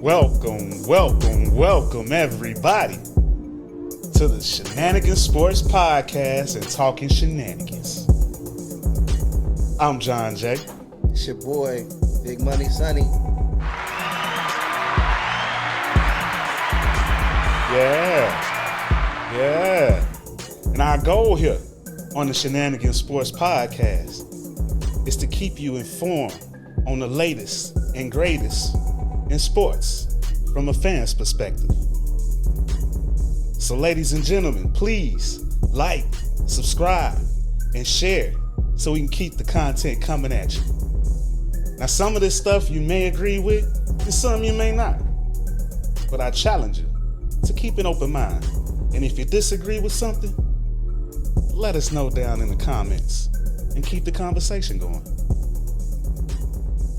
Welcome, everybody, to the Shenanigans Sports Podcast and Talking Shenanigans. I'm John J. It's your boy, Big Money Sonny. Yeah. And our goal here on the Shenanigans Sports Podcast is to keep you informed on the latest and greatest in sports from a fan's perspective. So ladies and gentlemen, please like, subscribe, and share so we can keep the content coming at you. Now, some of this stuff you may agree with and some you may not. But I challenge you to keep an open mind. And if you disagree with something, let us know down in the comments and keep the conversation going.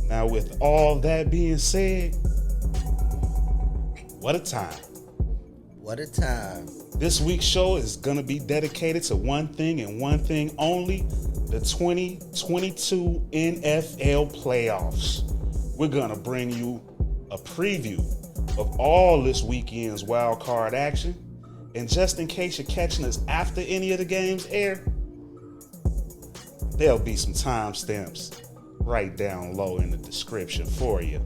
Now, with all that being said, what a time. What a time. This week's show is going to be dedicated to one thing and one thing only, the 2022 NFL playoffs. We're going to bring you a preview of all this weekend's wildcard action. And just in case you're catching us after any of the games air, there'll be some timestamps right down low in the description for you.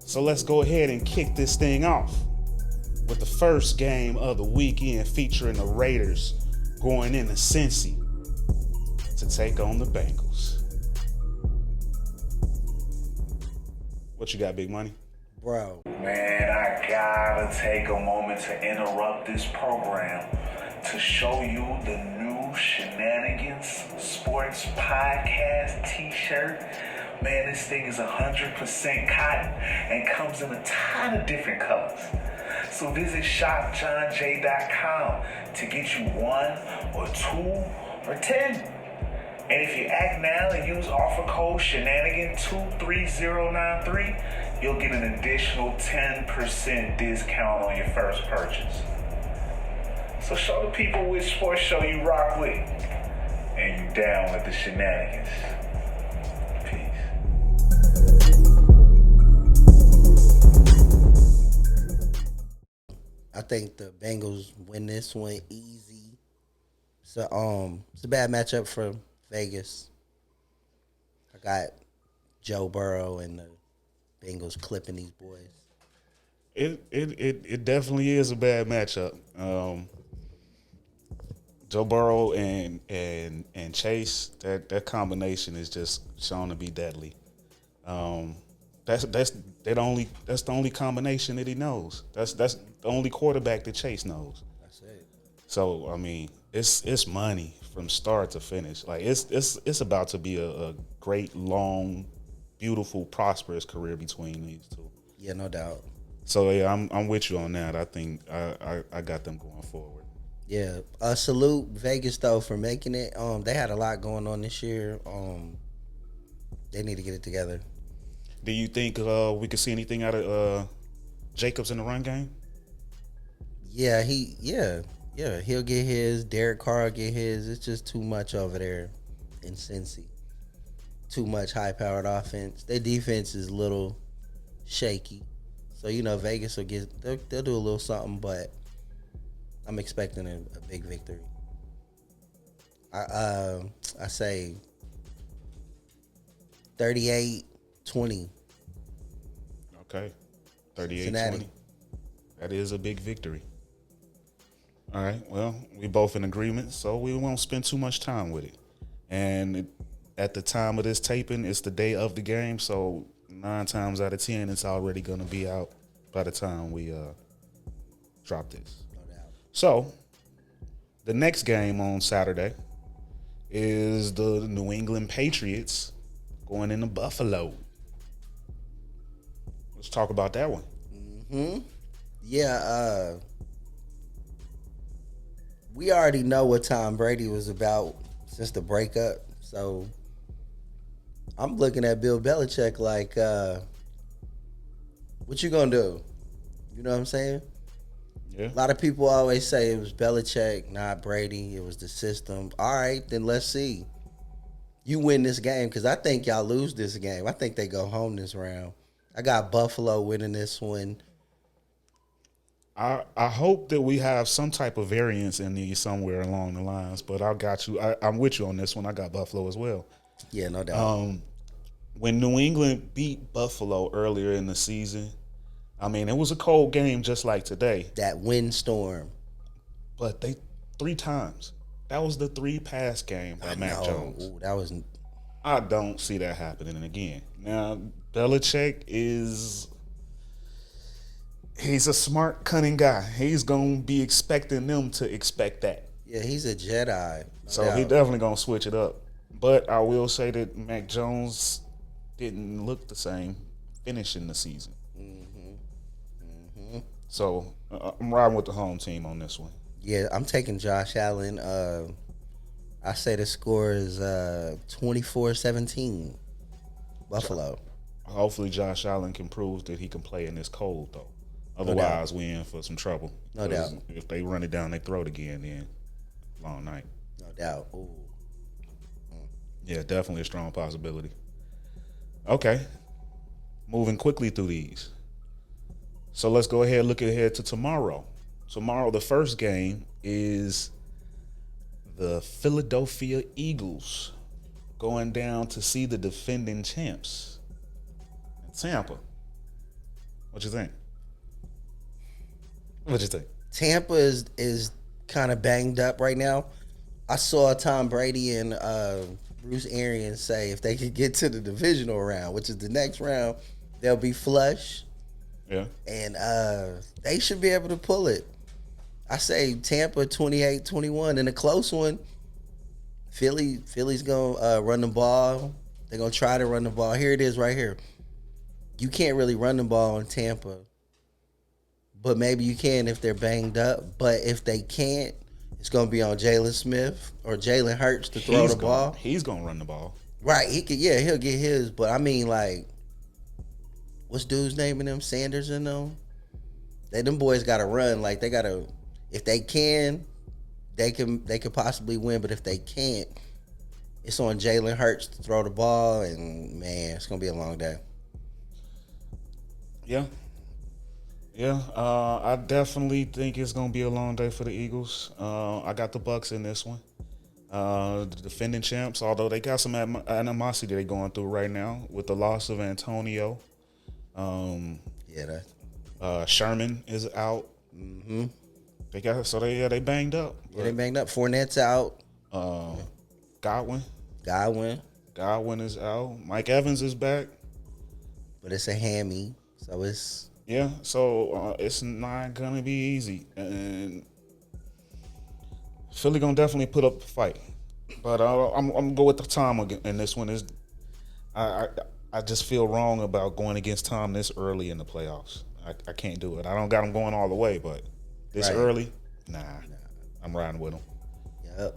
So let's go ahead and kick this thing off with the first game of the weekend featuring the Raiders going into Cincy to take on the Bengals. What you got, Big Money? Bro. Man, I gotta take a moment to interrupt this program to show you the new Shenanigans Sports Podcast t-shirt. Man, this thing is 100% cotton and comes in a ton of different colors. So visit shopjohnj.com to get you 1 or 2 or 10. And if you act now and use offer code Shenanigan23093, you'll get an additional 10% discount on your first purchase. So show the people which sports show you rock with, and you down with the shenanigans. Peace. I think the Bengals win this one easy. So it's a bad matchup for Vegas. I got Joe Burrow and the Bengals clipping these boys. It definitely is a bad matchup. Joe Burrow and Chase, that combination is just shown to be deadly. That's the only combination that he knows. That's the only quarterback that Chase knows. That's it. So I mean, it's money from start to finish. Like it's about to be a great, long, beautiful, prosperous career between these two. Yeah, no doubt. So yeah, I'm with you on that. I think I got them going forward. Yeah, salute Vegas though for making it. They had a lot going on this year. They need to get it together. Do you think we could see anything out of Jacobs in the run game? Yeah, he'll get his. Derek Carr will get his. It's just too much over there in Cincy. Too much high-powered offense. Their defense is a little shaky. So, Vegas will they'll do a little something, but I'm expecting a big victory. I say 38-20. Okay. 38-20. Cincinnati. That is a big victory. All right. Well, we both in agreement, so we won't spend too much time with it. And at the time of this taping, it's the day of the game, so 9 times out of 10, it's already going to be out by the time we drop this. No doubt. So, the next game on Saturday is the New England Patriots going into Buffalo. Let's talk about that one. Yeah, we already know what Tom Brady was about since the breakup, so I'm looking at Bill Belichick like, what you gonna do? You know what I'm saying? Yeah. A lot of people always say it was Belichick, not Brady. It was the system. All right, then let's see. You win this game because I think y'all lose this game. I think they go home this round. I got Buffalo winning this one. I hope that we have some type of variance in these somewhere along the lines, but I got you. I'm with you on this one. I got Buffalo as well. Yeah, no doubt. When New England beat Buffalo earlier in the season, I mean, it was a cold game just like today. That windstorm. But they 3 times. That was the 3-pass game by Mac Jones. Ooh, that was. I don't see that happening again. Now, Belichick he's a smart, cunning guy. He's going to be expecting them to expect that. Yeah, he's a Jedi. So he definitely going to switch it up. But I will say that Mac Jones didn't look the same finishing the season. So I'm riding with the home team on this one. Yeah, I'm taking Josh Allen. I say the score is 24-17. Buffalo. Hopefully Josh Allen can prove that he can play in this cold, though. Otherwise, we in for some trouble. No doubt. If they run it down their throat again, then long night. No doubt. Ooh. Yeah, definitely a strong possibility. Okay. Moving quickly through these. So let's go ahead and look ahead to tomorrow. Tomorrow, the first game is the Philadelphia Eagles going down to see the defending champs in Tampa. What you think? Tampa is kind of banged up right now. I saw Tom Brady and Bruce Arians say if they could get to the divisional round, which is the next round, they'll be flush. Yeah. And they should be able to pull it. I say Tampa 28-21 in a close one. Philly's going to run the ball. They're going to try to run the ball. Here it is right here. You can't really run the ball in Tampa. But maybe you can if they're banged up. But if they can't, it's going to be on Jalen Smith or Jalen Hurts to throw the ball. He's going to run the ball. Right. He'll get his. But I mean, like, what's dude's name in them? Sanders in them? Them boys got to run. Like, they got to, if they can, they could possibly win. But if they can't, it's on Jalen Hurts to throw the ball. And, man, it's going to be a long day. Yeah. Yeah, I definitely think it's going to be a long day for the Eagles. I got the Bucks in this one. The defending champs, although they got some animosity they're going through right now with the loss of Antonio. Sherman is out. Mm-hmm. They banged up. Yeah, they banged up. Fournette's out. Godwin is out. Mike Evans is back. But it's a hammy, so it's... Yeah, so it's not going to be easy. And Philly going to definitely put up a fight. But I'm going to go with the Tom again. And this one is I just feel wrong about going against Tom this early in the playoffs. I can't do it. I don't got him going all the way, but this early, nah. I'm riding with him. Yep.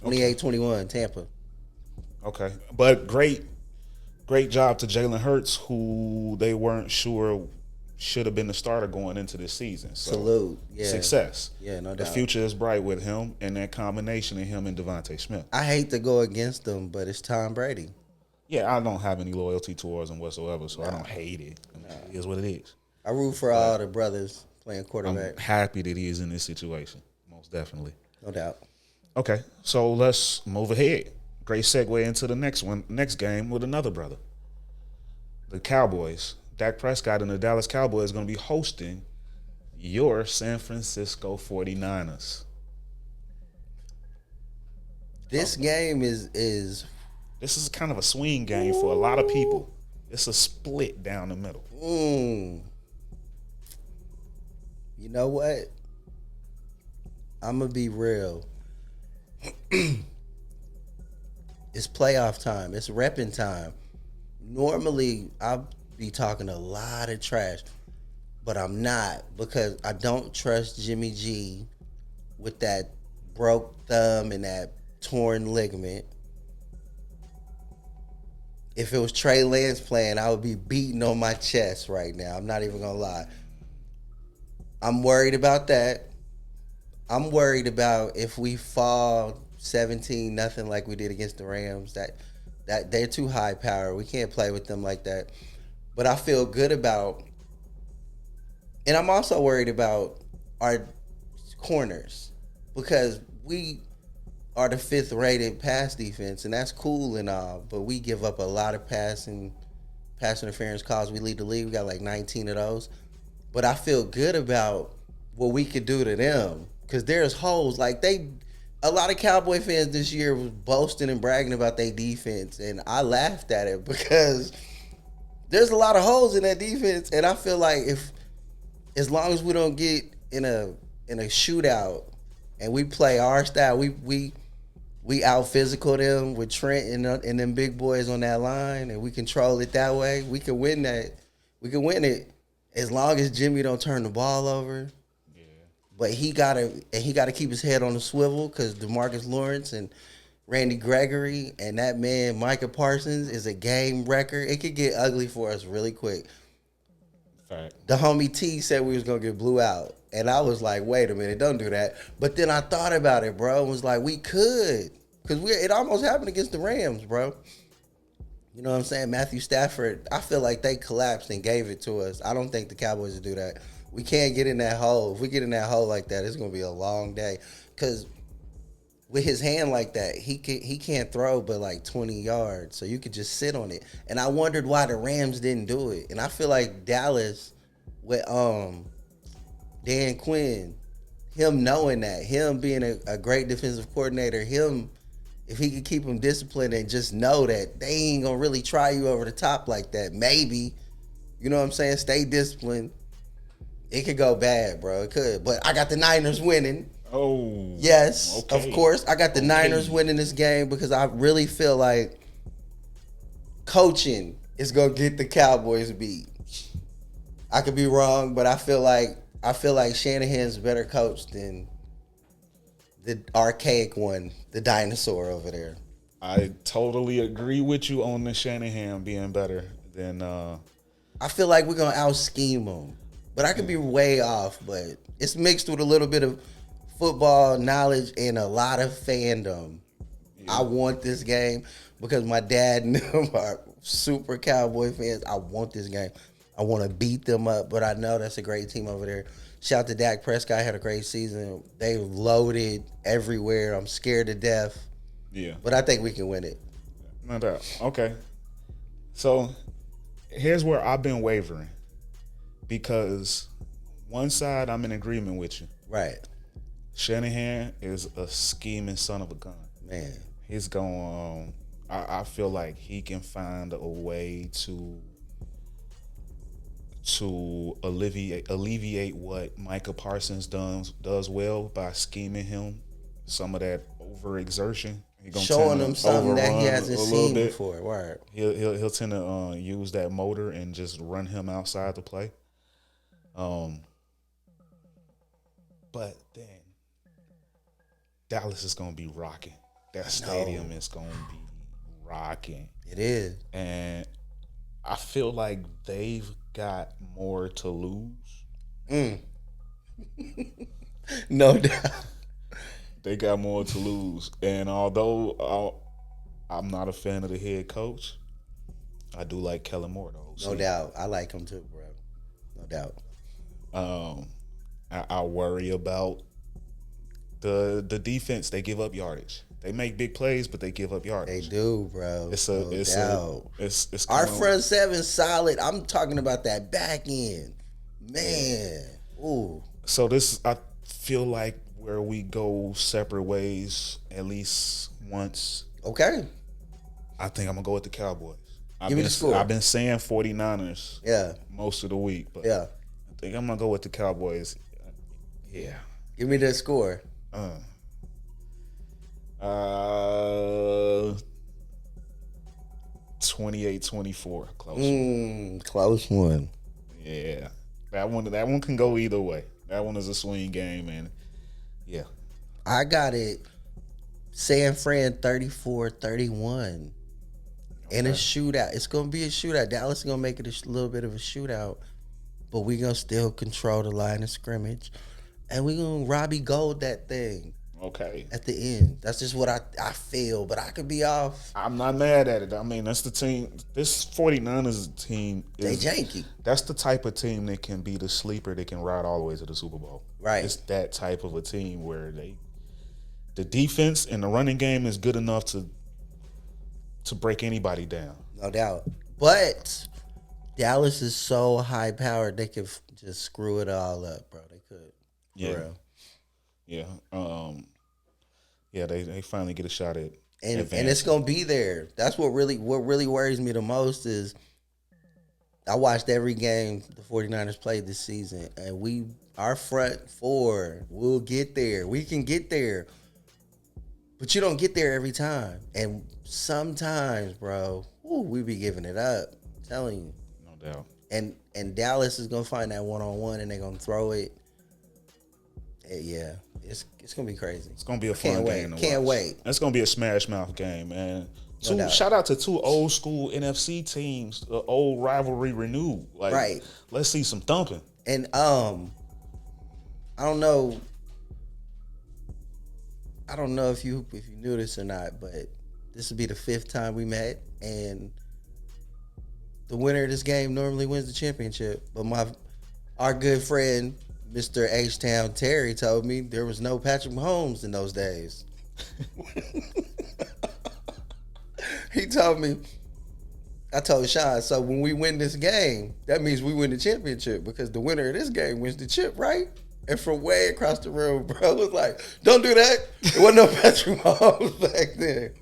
28-21, Tampa. Okay. But great job to Jalen Hurts, who they weren't sure should have been the starter going into this season. So, salute. Yeah. Success. Yeah, no doubt. The future is bright with him and that combination of him and Devontae Smith. I hate to go against them, but it's Tom Brady. Yeah, I don't have any loyalty towards him whatsoever, so I don't hate it. It is what it is. I root for all the brothers playing quarterback. I'm happy that he is in this situation, most definitely. No doubt. Okay, so let's move ahead. Great segue into the next game with another brother. The Cowboys. Dak Prescott and the Dallas Cowboys is going to be hosting your San Francisco 49ers. This game is This is kind of a swing game for a lot of people. It's a split down the middle. You know what? I'm going to be real. It's playoff time. It's repping time. Normally, I'll be talking a lot of trash, but I'm not, because I don't trust Jimmy G with that broke thumb and that torn ligament. If it was Trey Lance playing, I would be beating on my chest right now. I'm not even going to lie. I'm worried about that. I'm worried about if we fall 17-0 like we did against the Rams, that they're too high power. We can't play with them like that. But I feel good about, and I'm also worried about our corners because we are the 5th rated pass defense, and that's cool and all, but we give up a lot of pass interference calls. We lead the league. We got like 19 of those. But I feel good about what we could do to them because there's holes. Like a lot of Cowboy fans this year was boasting and bragging about their defense, and I laughed at it because there's a lot of holes in that defense, and I feel like as long as we don't get in a shootout and we play our style, we out physical them with Trent and them big boys on that line, and we control it that way. We can win that. We can win it as long as Jimmy don't turn the ball over. Yeah. But he gotta keep his head on the swivel because DeMarcus Lawrence and Randy Gregory and that man Micah Parsons is a game wrecker. It could get ugly for us really quick. Fact. The homie T said we was gonna get blew out, and I was like, "Wait a minute, don't do that." But then I thought about it, bro. It was like we could, because it almost happened against the Rams, bro. You know what I'm saying? Matthew Stafford, I feel like they collapsed and gave it to us. I don't think the Cowboys will do that. We can't get in that hole. If we get in that hole like that, it's gonna be a long day. Because with his hand like that, he can't throw but like 20 yards, so you could just sit on it. And I wondered why the Rams didn't do it. And I feel like Dallas with Dan Quinn, him knowing that, him being a great defensive coordinator, him, if he could keep them disciplined and just know that they ain't gonna really try you over the top like that, maybe, you know what I'm saying? Stay disciplined. It could go bad, bro. It could. But I got the Niners winning. Oh. Yes, okay. of course. I got the Niners winning this game because I really feel like coaching is gonna get the Cowboys beat. I could be wrong, but I feel like Shanahan's better coach than the archaic one, the dinosaur over there. I totally agree with you on the Shanahan being better than. I feel like we're gonna out scheme them, but I could be way off. But it's mixed with a little bit of football knowledge and a lot of fandom. Yeah. I want this game because my dad and them are super Cowboy fans. I want this game. I want to beat them up, but I know that's a great team over there. Shout out to Dak Prescott, had a great season. They loaded everywhere. I'm scared to death. Yeah. But I think we can win it. No doubt. Okay. So here's where I've been wavering because one side I'm in agreement with you. Right. Shanahan is a scheming son of a gun. Man. He's going I feel like he can find a way to alleviate what Micah Parsons does well by scheming him some of that overexertion. Showing him something that he hasn't seen before. Right. He'll tend to use that motor and just run him outside the play. But then Dallas is going to be rocking. That stadium is going to be rocking. It is. And I feel like they've got more to lose. No doubt. They got more to lose. And although I'm not a fan of the head coach, I do like Kellen Moore, though. No doubt. I like him too, bro. No doubt. I worry about the defense. They give up yardage. They make big plays, but they give up yardage. They do, bro. It's our front seven solid. I'm talking about that back end, man. Ooh. So I feel like where we go separate ways at least once. Okay. I think I'm gonna go with the Cowboys. Give me the score. I've been saying 49ers. Yeah. Most of the week, but yeah. I think I'm gonna go with the Cowboys. Yeah. Give me the score. 28-24. Close one. Yeah. That one can go either way. That one is a swing game, and yeah. I got it. San Fran 34-31. Okay. In a shootout. It's gonna be a shootout. Dallas is gonna make it a little bit of a shootout, but we're gonna still control the line of scrimmage. And we're gonna Robbie Gold that thing. Okay. at the end. That's just what I feel, but I could be off. I'm not mad at it. I mean, that's the team. This 49ers team They is janky. That's the type of team that can be the sleeper that can ride all the way to the Super Bowl. Right. It's that type of a team where the defense and the running game is good enough to break anybody down. No doubt. But Dallas is so high powered they could just screw it all up, bro. They could. Yeah. For real. Yeah. They finally get a shot at And advancing. it's gonna be there. That's what really worries me the most is I watched every game the 49ers played this season, and our front four will get there. We can get there. But you don't get there every time. And sometimes, bro, we be giving it up. I'm telling you. No doubt. And Dallas is gonna find that one-on-one and they're gonna throw it. Yeah. It's gonna be crazy. It's gonna be a fun game. Can't wait. It's gonna be a smash mouth game, man. No Shout out to two old school NFC teams, the old rivalry renewed. Like, Right. Let's see some thumping. And I don't know if you knew this or not, but this will be the 5th time we met, and the winner of this game normally wins the championship. But our good friend Mr. H-Town Terry told me there was no Patrick Mahomes in those days. He told me, I told Sean, so when we win this game, that means we win the championship because the winner of this game wins the chip, right? And from way across the room, bro, was like, don't do that. There wasn't no Patrick Mahomes back then.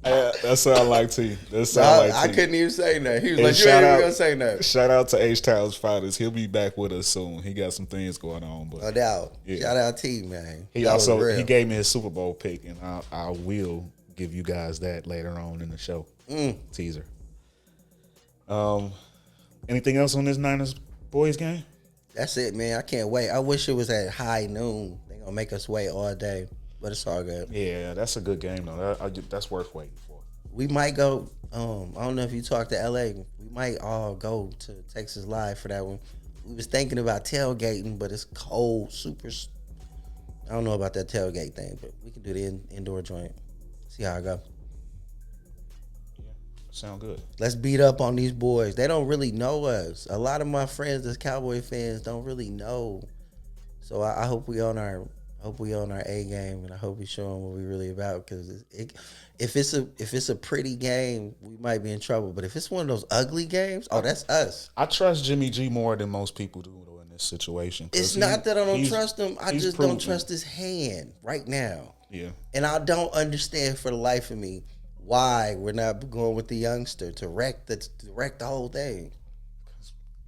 That sound like T. That sound like T. I couldn't even say that. He was And like, you ain't even gonna say that. Shout out to H-Town's fathers. He'll be back with us soon. He got some things going on. But No doubt. Yeah. Shout out T, man. he That was also real. he gave me his Super Bowl pick, and I will give you guys that later on in the show. Teaser. Anything else on this Niners boys game? That's it, man. I can't wait. I wish it was at high noon. They're gonna make us wait all day. But it's all good. Yeah, that's a good game though. That's worth waiting for. We might go. I don't know if you talked to LA. We might all go to Texas Live for that one. We was thinking about tailgating, but it's cold, super. I don't know about that tailgate thing, but we can do the indoor joint. See how I go. Yeah, sound good. Let's beat up on these boys. They don't really know us. A lot of my friends that's Cowboy fans don't really know. So I hope we on our A game, and I hope we show them what we really about. Because if it's a pretty game, we might be in trouble. But if it's one of those ugly games, that's us. I trust Jimmy G more than most people do though in this situation. It's not that I don't trust him. I just proven. don't trust his hand right now. Yeah. And I don't understand for the life of me why we're not going with the youngster to wreck the whole thing.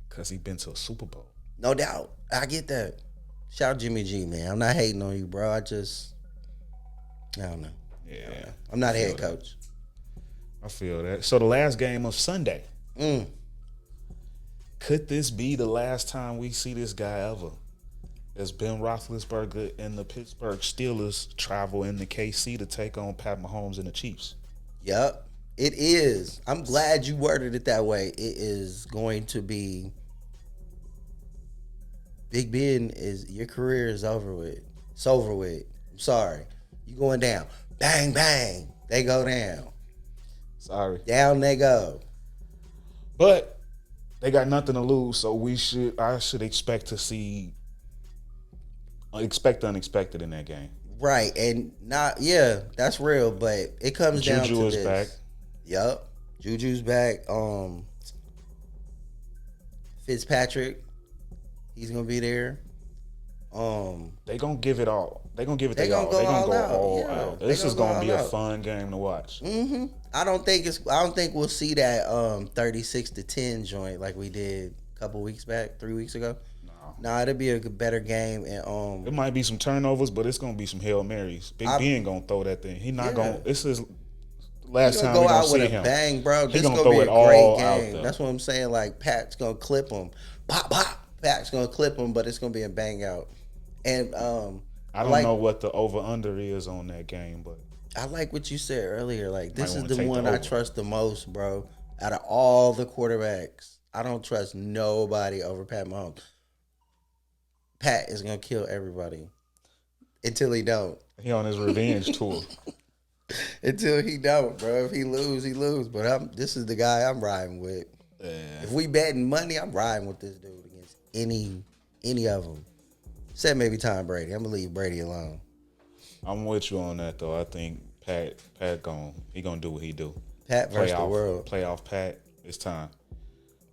Because he been to a Super Bowl. No doubt. I get that. Shout out Jimmy G, man. I'm not hating on you, bro. I don't know. Yeah. I'm not a head coach. I feel that. So the last game of Sunday. Could this be the last time we see this guy ever? As Ben Roethlisberger and the Pittsburgh Steelers travel into KC to take on Pat Mahomes and the Chiefs. Yep, it is. I'm glad you worded it that way. It is going to be. Big Ben your career is over with. It's over with. I'm sorry. You going down. Bang, bang. They go down. Sorry. Down they go. But they got nothing to lose, so I should expect to see the unexpected in that game. Right, and that's real, but it comes down to Juju is this. back. Yep. Juju's back. Fitzpatrick, he's gonna be there. They gonna give it all. They gonna give it They all. gonna They go gonna all go out. all Yeah, out. they This is gonna gonna go be all a out. fun game to watch. I don't think we'll see that 36-10 joint like we did a couple weeks back, 3 weeks ago. No, it'll be a better game, and It might be some turnovers, but it's gonna be some Hail Marys. Big Ben gonna throw that thing. He not gonna. This is last time go we gonna out with see a him. bang, bro. He This gonna gonna throw be it a all great out game. there. That's what I'm saying. Like Pat's gonna clip him, pop, pop. Pat's gonna clip him, but it's gonna be a bang out. And I don't know what the over under is on that game, but I like what you said earlier. Like this Might is wanna the take one the I over. trust the most, bro. Out of all the quarterbacks, I don't trust nobody over Pat Mahomes. Pat is gonna kill everybody. Until he don't. He on his revenge tour. Until he don't, bro. If he lose, he lose. But this is the guy I'm riding with. Yeah. If we betting money, I'm riding with this dude against any of them. Except maybe Tom Brady. I'm gonna leave Brady alone. I'm with you on that though. I think Pat gonna do what he do. Pat versus the world. Playoff Pat. It's time.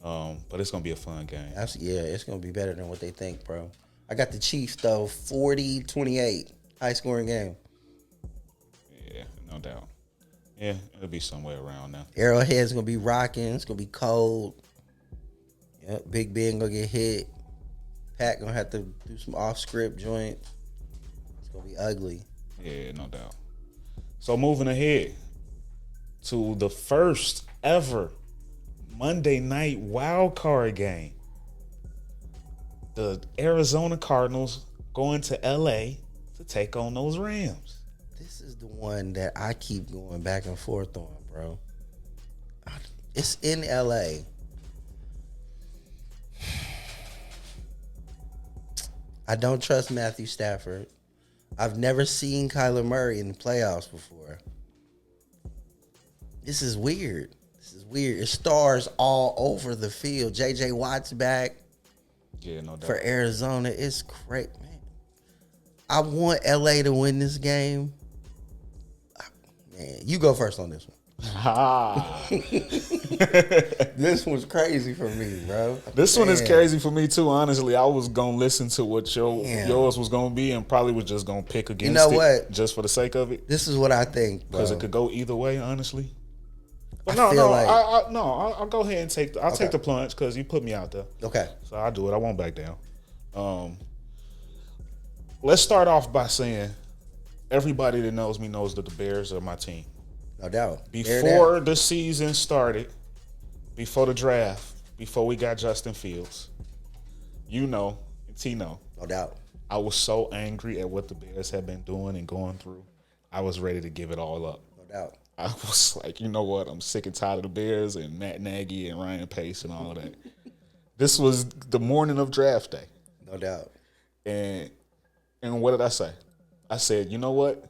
But it's gonna be a fun game. Yeah, it's gonna be better than what they think, bro. I got the Chiefs though, 40-28, high scoring game. Yeah, no doubt. Yeah, it'll be somewhere around now. Arrowhead's gonna be rocking. It's gonna be cold. Yep, Big Ben gonna get hit. Pat gonna have to do some off script joints. It's gonna be ugly. Yeah, no doubt. So moving ahead to the first ever Monday night wildcard game. The Arizona Cardinals going to LA to take on those Rams. This is the one that I keep going back and forth on, bro. It's in LA. I don't trust Matthew Stafford. I've never seen Kyler Murray in the playoffs before. This is weird. It's stars all over the field. J.J. Watt's back. Yeah, no doubt. For Arizona. It's great, man. I want L.A. to win this game. Man, you go first on this one. This one's crazy for me, bro. This one is crazy for me too. Honestly, I was gonna listen to what yours was gonna be, and probably was just gonna pick against it just for the sake of it. This is what I think, bro. Because it could go either way, honestly. But I'll go ahead and take the plunge because you put me out there. Okay. So I'll do it. I won't back down. Let's start off by saying everybody that knows me knows that the Bears are my team. No doubt. Before the season started, before the draft, before we got Justin Fields, and Tino. No doubt. I was so angry at what the Bears had been doing and going through. I was ready to give it all up. No doubt. I was like, you know what? I'm sick and tired of the Bears and Matt Nagy and Ryan Pace and all of that. This was the morning of draft day. No doubt. And what did I say? I said, you know what?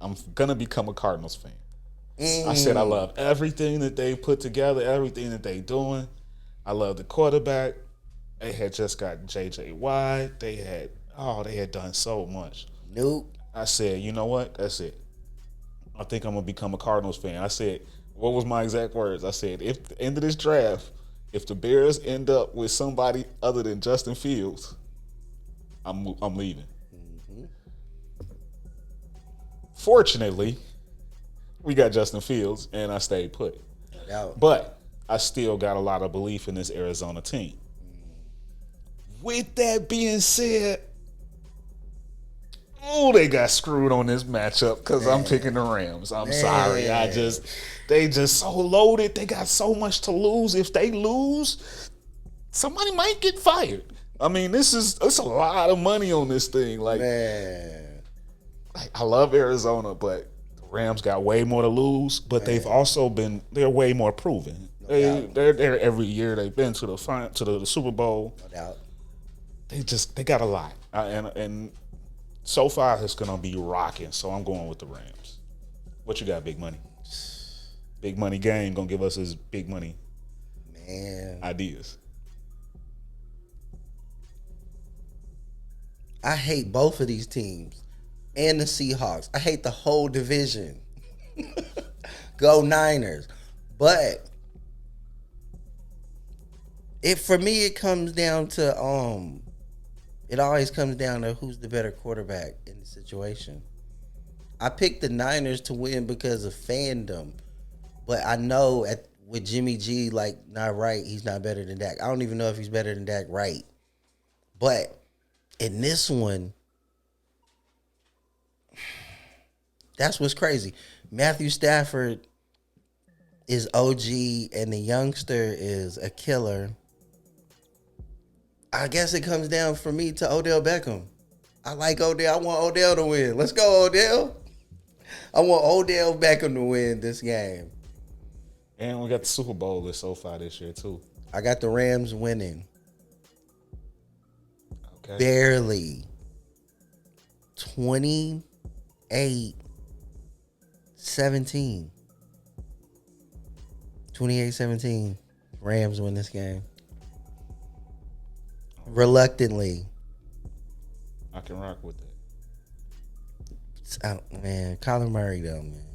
I'm going to become a Cardinals fan. I said I love everything that they put together, everything that they doing. I love the quarterback. They had just got J.J. Watt. They had done so much. Nope. I said, you know what? That's it. I think I'm going to become a Cardinals fan. I said, what was my exact words? I said, if at the end of this draft, if the Bears end up with somebody other than Justin Fields, I'm leaving. Mm-hmm. Fortunately, we got Justin Fields, and I stayed put. No doubt. But I still got a lot of belief in this Arizona team. With that being said, they got screwed on this matchup because I'm picking the Rams. I'm sorry. They just so loaded. They got so much to lose. If they lose, somebody might get fired. I mean, it's a lot of money on this thing. I love Arizona, but the Rams got way more to lose. But they've also they're way more proven. They're there every year. They've been to the Super Bowl. No doubt. They got a lot, and so far it's gonna be rocking. So I'm going with the Rams. What you got, Big Money? Big Money Game gonna give us his big money ideas. I hate both of these teams and the Seahawks. I hate the whole division. Go Niners. But for me it comes down to it always comes down to who's the better quarterback in the situation. I picked the Niners to win because of fandom. But I know with Jimmy G not right, he's not better than Dak. I don't even know if he's better than Dak right. But in this one, that's what's crazy. Matthew Stafford is OG and the youngster is a killer. I guess it comes down for me to Odell Beckham. I like Odell. I want Odell to win. Let's go, Odell. I want Odell Beckham to win this game. And we got the Super Bowl so far this year, too. I got the Rams winning. Okay. Barely. 28-17. 28-17. Rams win this game. Reluctantly. I can rock with that. Man, Kyler Murray, though, man.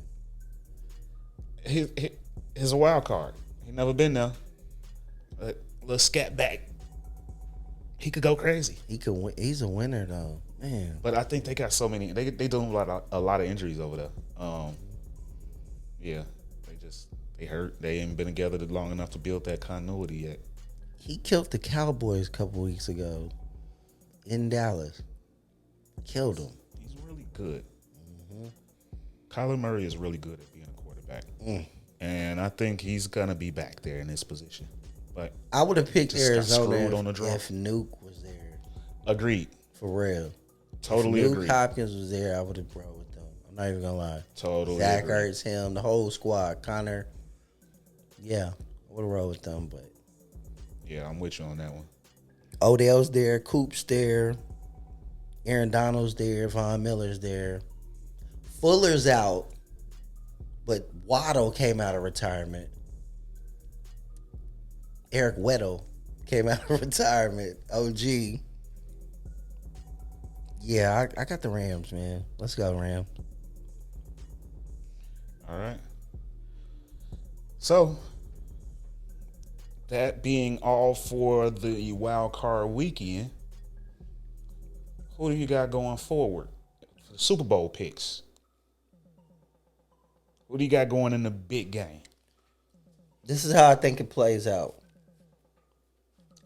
He's a wild card. He never been there. A little scat back. He could go crazy. He could win. He's a winner, though. Man. But I think they got so many. They doing a lot of injuries over there. Yeah, they hurt. They ain't been together long enough to build that continuity yet. He killed the Cowboys a couple weeks ago in Dallas. Killed him. He's really good. Kyler Murray is really good at being a quarterback, and I think he's gonna be back there in this position. But I would have picked Arizona if Nuke was there. Agreed. For real. Totally if agreed. Nuke Hopkins was there, I would have rolled with them. I'm not even gonna lie. Totally. Zach agreed. Ertz, him, the whole squad, Connor. Yeah, I would have rolled with them, but yeah, I'm with you on that one. Odell's there, Coop's there, Aaron Donald's there, Von Miller's there. Fuller's out, but Waddle came out of retirement. Eric Weddle came out of retirement. OG. Yeah, I got the Rams, man. Let's go, Rams. All right. So, that being all for the wild card weekend, who do you got going forward for the Super Bowl picks? Who do you got going in the big game? This is how I think it plays out.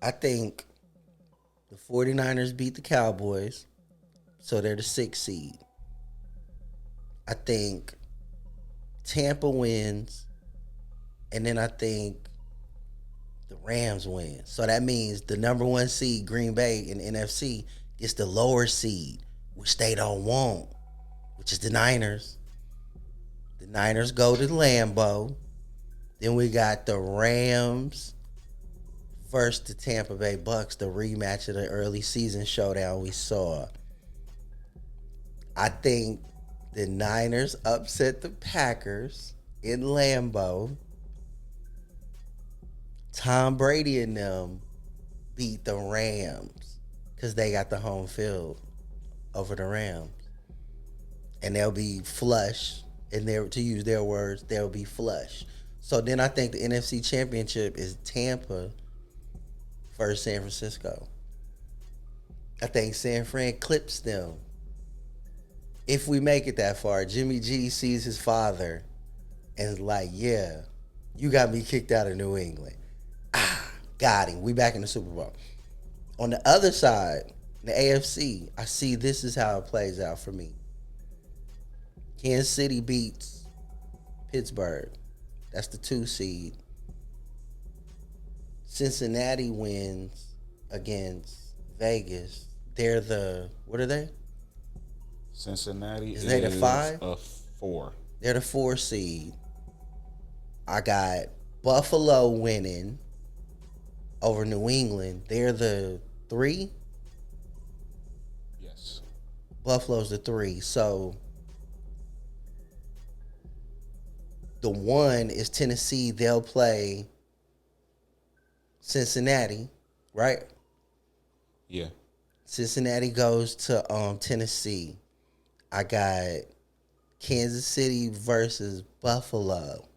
I think the 49ers beat the Cowboys, so they're the 6th seed. I think Tampa wins, and then I think the Rams win. So that means the number 1 seed, Green Bay in the NFC, gets the lower seed, which they don't want, which is the Niners. The Niners go to Lambeau. Then we got the Rams versus the Tampa Bay Bucks, the rematch of the early season showdown we saw. I think the Niners upset the Packers in Lambeau. Tom Brady and them beat the Rams because they got the home field over the Rams. And they'll be flush. And to use their words, they'll be flush. So then I think the NFC Championship is Tampa versus San Francisco. I think San Fran clips them. If we make it that far, Jimmy G sees his father and is like, yeah, you got me kicked out of New England. Got him. We back in the Super Bowl. On the other side, the AFC, I see this is how it plays out for me. Kansas City beats Pittsburgh. That's the 2 seed. Cincinnati wins against Vegas. They're the, what are they? Cincinnati is they the 5? A 4. They're the 4 seed. I got Buffalo winning over New England. They're the 3? Yes. Buffalo's the 3. So the 1 is Tennessee. They'll play Cincinnati, right? Yeah. Cincinnati goes to Tennessee. I got Kansas City versus Buffalo.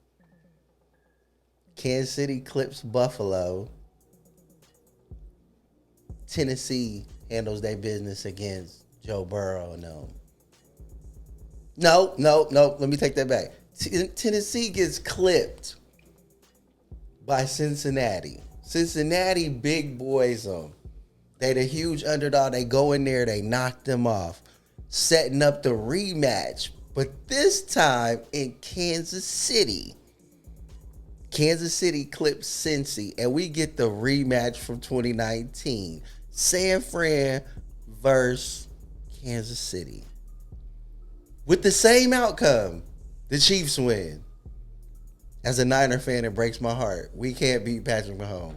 Kansas City clips Buffalo. Tennessee handles their business against Joe Burrow and them. No. Let me take that back. Tennessee gets clipped by Cincinnati. Cincinnati big boys them. They the huge underdog. They go in there. They knock them off, setting up the rematch. But this time in Kansas City. Kansas City clips Cincy, and we get the rematch from 2019. San Fran versus Kansas City. With the same outcome, the Chiefs win. As a Niner fan, it breaks my heart. We can't beat Patrick Mahomes.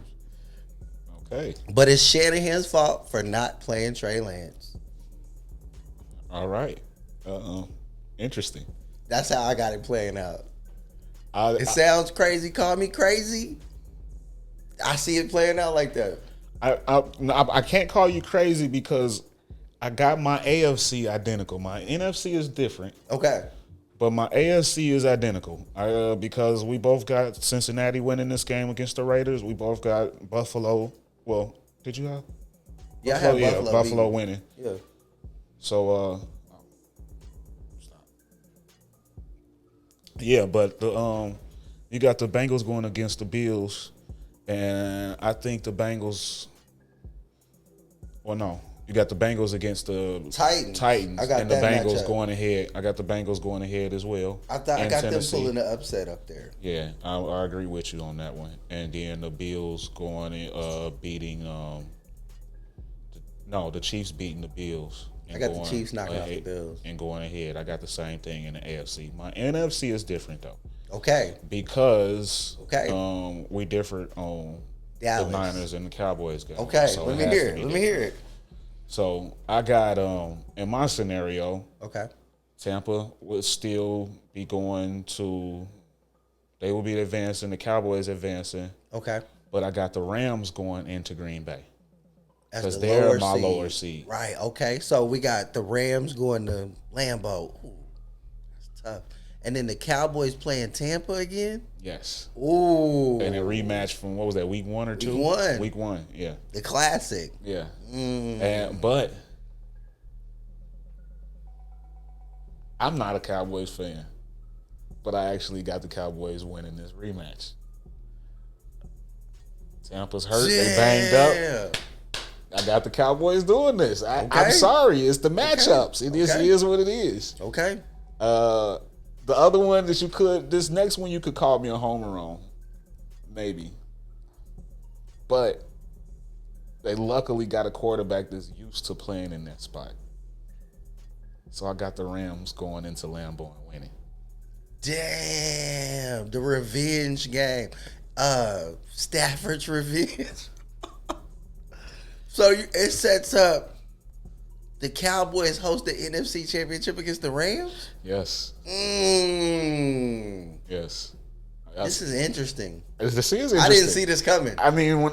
Okay. But it's Shanahan's fault for not playing Trey Lance. All right. Interesting. That's how I got it playing out. I Sounds crazy. Call me crazy. I see it playing out like that. I can't call you crazy because I got my AFC identical. My NFC is different. Okay. But my AFC is identical because we both got Cincinnati winning this game against the Raiders. We both got Buffalo. Well, did you have? Yeah, Buffalo, I have Buffalo winning. Yeah. So, yeah, but you got the Bengals going against the Bills, and I think the Bengals. Well, no. You got the Bengals against the Titans. I got and the that Bengals matchup. going ahead. I got the Bengals going ahead as well. I got Tennessee. them pulling the upset up there. Yeah, I agree with you on that one. And then the Bills going beating the Chiefs beating the Bills. I got the Chiefs knocking out the Bills. And going ahead. I got the same thing in the AFC. My NFC is different though. Okay. Because we differed on Dallas. the Niners and the Cowboys game. Okay, So let it me has hear to be it. Let me different. hear it. So I got in my scenario, Okay. Tampa would still be going to. They will be advancing. The Cowboys advancing. Okay. But I got the Rams going into Green Bay As because the they're my lower seed. Right. Okay. So we got the Rams going to Lambeau. Ooh, that's tough. And then the Cowboys playing Tampa again. Yes. Ooh. And a rematch from what was that? Week 1 or 2? Week 1. Yeah. The classic. Yeah. But I'm not a Cowboys fan. But I actually got the Cowboys winning this rematch. Tampa's hurt. They banged up. I got the Cowboys doing this. I'm sorry. It's the matchups. It is what it is. Okay. The other one that this next one you could call me a homer on. Maybe. But they luckily got a quarterback that's used to playing in that spot. So I got the Rams going into Lambeau and winning. Damn, the revenge game. Stafford's revenge. So it sets up the Cowboys host the NFC Championship against the Rams? Yes. Yes. This is interesting. This is interesting. I didn't see this coming. I mean,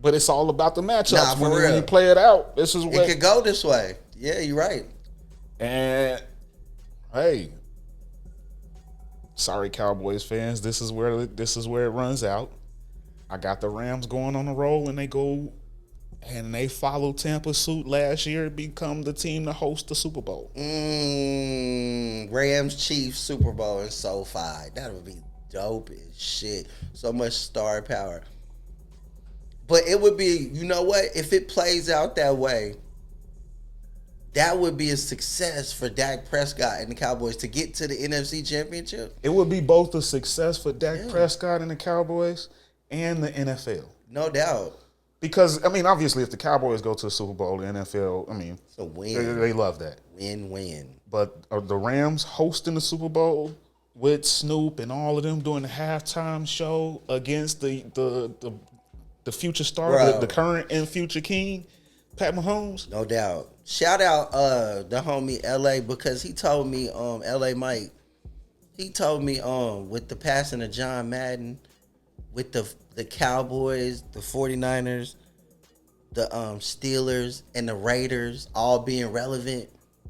but it's all about the matchups. Nah, for real. When you play it out, this is what it could go this way. Yeah, you're right. And hey, sorry, Cowboys fans. This is where it runs out. I got the Rams going on a roll, and they followed Tampa's suit last year to become the team to host the Super Bowl. Rams Chiefs Super Bowl in SoFi. That would be dope as shit. So much star power. But it would be, you know what? If it plays out that way, that would be a success for Dak Prescott and the Cowboys to get to the NFC Championship. It would be both a success for Dak Prescott and the Cowboys and the NFL. No doubt. Because, I mean, obviously, if the Cowboys go to the Super Bowl, the NFL, I mean, it's a win. They love that. Win-win. But the Rams hosting the Super Bowl with Snoop and all of them doing the halftime show against the future star, the current and future king, Pat Mahomes. No doubt. Shout out the homie LA, because he told me LA Mike. He told me with the passing of John Madden, with the Cowboys, the 49ers, the Steelers, and the Raiders all being relevant,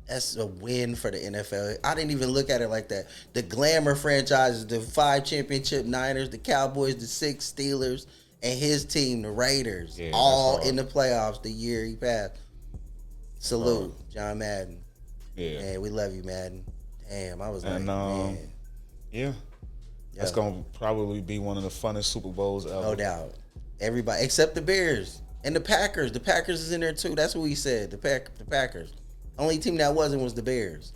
that's a win for the NFL. I didn't even look at it like that. The glamour franchises, the 5 championship Niners, the Cowboys, the 6 Steelers, and his team, the Raiders, all in the playoffs the year he passed. Salute, John Madden. Yeah. Man, we love you, Madden. Damn, I was like, man. Yeah. That's going to probably be one of the funnest Super Bowls ever. No doubt. Everybody, except the Bears and the Packers. The Packers is in there too. That's what we said. The Packers. Only team that wasn't was the Bears.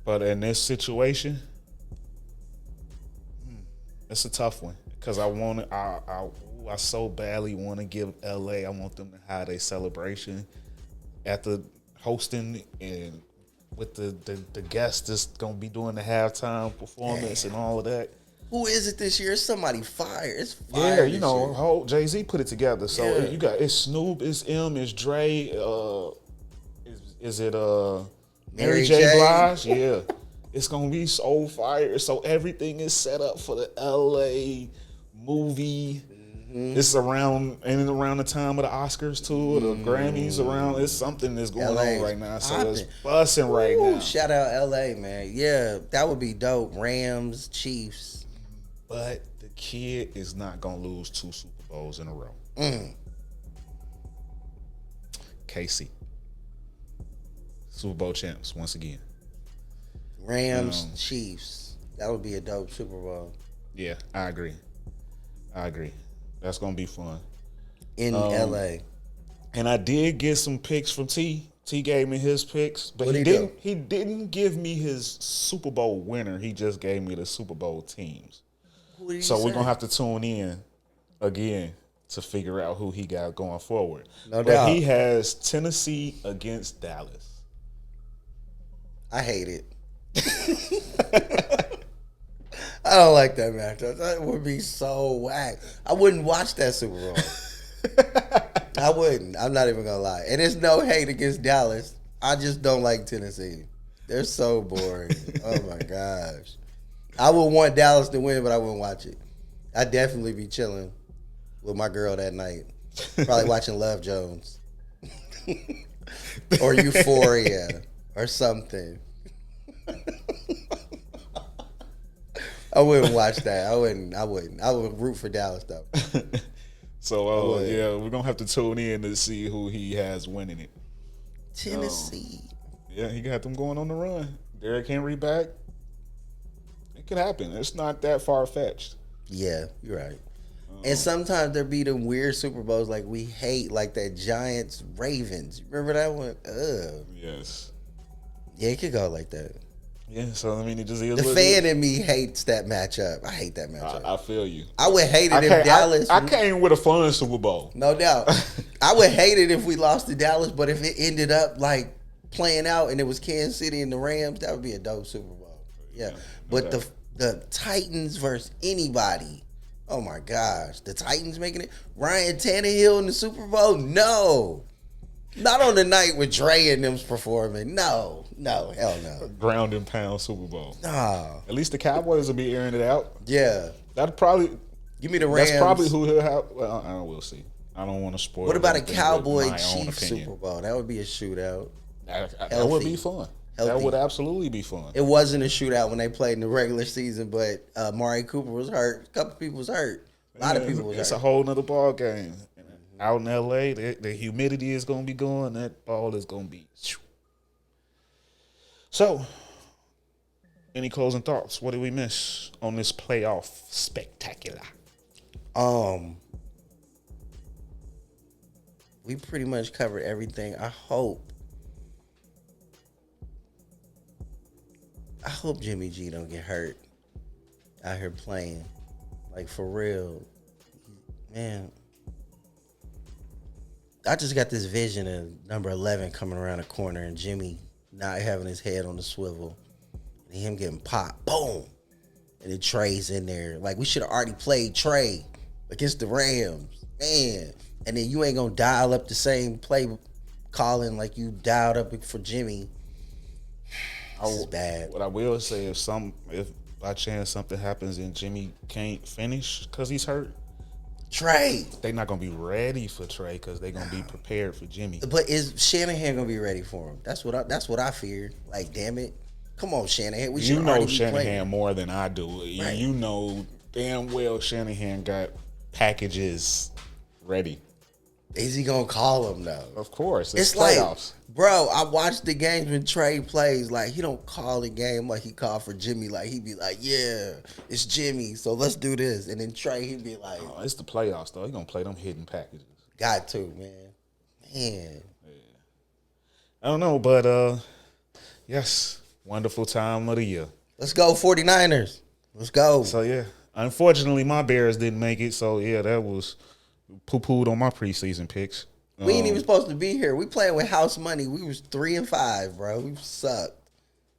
But in this situation, it's a tough one because I so badly want to give LA. I want them to have a celebration at the hosting and with the guests that's gonna be doing the halftime performance and all of that. Who is it this year? It's somebody fire. It's fire. Yeah, you know, whole Jay-Z put it together. So Yeah. you got it's Snoop, it's M, it's Dre. Is it Mary J. Blige? Yeah, it's gonna be so fire. So everything is set up for the LA movie. It's around the time of the Oscars too, the Grammys around. It's something that's going LA on right now. So popping. it's busting right now. Shout out LA, man. Yeah, that would be dope. Rams, Chiefs. But the kid is not gonna lose 2 Super Bowls in a row. KC, Super Bowl champs once again. Rams, Chiefs. That would be a dope Super Bowl. Yeah, I agree. That's gonna be fun. In LA. And I did get some picks from T. T gave me his picks, but What'd he he didn't. do? He didn't give me his Super Bowl winner. He just gave me the Super Bowl teams. So we're gonna have to tune in again to figure out who he got going forward. No but doubt. he has Tennessee against Dallas. I hate it. I don't like that matchup. That would be so whack. I wouldn't watch that Super Bowl. I wouldn't. I'm not even gonna lie. And there's no hate against Dallas. I just don't like Tennessee. They're so boring. Oh my gosh. I would want Dallas to win, but I wouldn't watch it. I'd definitely be chilling with my girl that night. Probably watching Love Jones. Or Euphoria. Or something. I wouldn't watch that. I wouldn't. I would root for Dallas, though. So, yeah, we're going to have to tune in to see who he has winning it. Tennessee. Yeah, he got them going on the run. Derrick Henry back. It could happen. It's not that far-fetched. Yeah, you're right. And sometimes there be them weird Super Bowls like we hate, like that Giants Ravens. Remember that one? Ugh. Yes. Yeah, it could go like that. Yeah, so, I mean, it just is The what fan it is. in me hates that matchup. I hate that matchup. I feel you. I would hate it if Dallas. I came with a fun Super Bowl. No doubt. I would hate it if we lost to Dallas, but if it ended up like playing out and it was Kansas City and the Rams, that would be a dope Super Bowl. Yeah. But the Titans versus anybody. Oh my gosh. The Titans making it? Ryan Tannehill in the Super Bowl? No. Not on the night with Dre and them's performing. No, hell no. Ground and pound Super Bowl. No. At least the Cowboys will be airing it out. Yeah. That'd probably Give me the Rams. That's probably who he'll have. Well, I will see. I don't want to spoil. What about a anything with Cowboy my own Chiefs opinion. Super Bowl? That would be a shootout. That would be fun. Healthy. That would absolutely be fun. It wasn't a shootout when they played in the regular season, but Amari Cooper was hurt. A couple people was hurt. A lot of people was hurt. It's a whole nother ball game. Out in LA, the humidity is going to be going. That ball is going to be. So, any closing thoughts? What did we miss on this playoff spectacular? We pretty much covered everything. I hope Jimmy G don't get hurt out here playing. Like, for real. Man. I just got this vision of number 11 coming around the corner and Jimmy not having his head on the swivel and him getting popped. Boom. And then Trey's in there. Like, we should have already played Trey against the Rams. Man. And then you ain't going to dial up the same play calling like you dialed up for Jimmy. This is bad. What I will say, if by chance something happens and Jimmy can't finish because he's hurt, Trey. they're not going to be ready for Trey because they're going to be prepared for Jimmy. But is Shanahan going to be ready for him? That's what I feared. Like, damn it. Come on, Shanahan. We should You know already be Shanahan playing. more than I do. Right. You know damn well Shanahan got packages ready. Is he going to call him, though? Of course. It's playoffs. like, bro, I watched the games when Trey plays. Like, he don't call the game like he called for Jimmy. Like, he be like, yeah, it's Jimmy, so let's do this. And then Trey, he'd be like, Oh, it's the playoffs, though. He's going to play them hidden packages. got to, man. Man. I don't know, but yes, wonderful time of the year. Let's go, 49ers. Let's go. So, yeah. Unfortunately, my Bears didn't make it, so, yeah, that was poo-pooed on my preseason picks. We ain't even supposed to be here. We playing with house money. We was 3-5, bro. We sucked.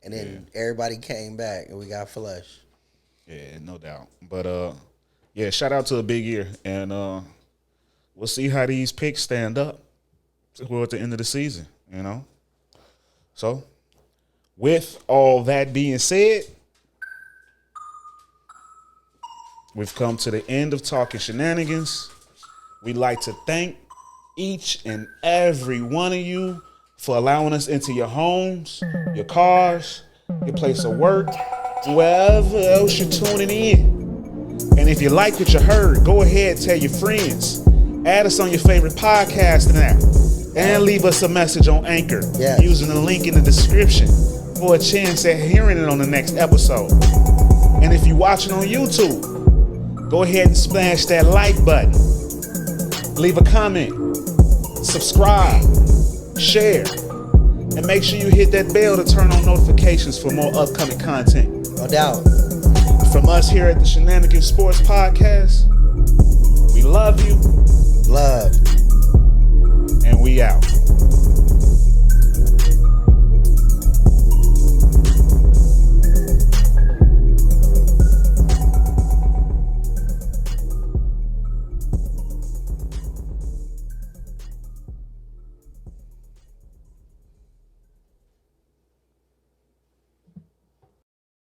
And then everybody came back and we got flushed. Yeah, no doubt. But yeah, shout out to a big year, and we'll see how these picks stand up. We're at the end of the season, you know. So, with all that being said, we've come to the end of Talking Shenanigans. We'd like to thank each and every one of you for allowing us into your homes, your cars, your place of work, wherever else you're tuning in. And if you like what you heard, go ahead, tell your friends. Add us on your favorite podcasting app. And leave us a message on Anchor using the link in the description for a chance at hearing it on the next episode. And if you're watching on YouTube, go ahead and smash that like button. Leave a comment, subscribe, share, and make sure you hit that bell to turn on notifications for more upcoming content. No doubt. From us here at the Shenanigans Sports Podcast, we love you. Love.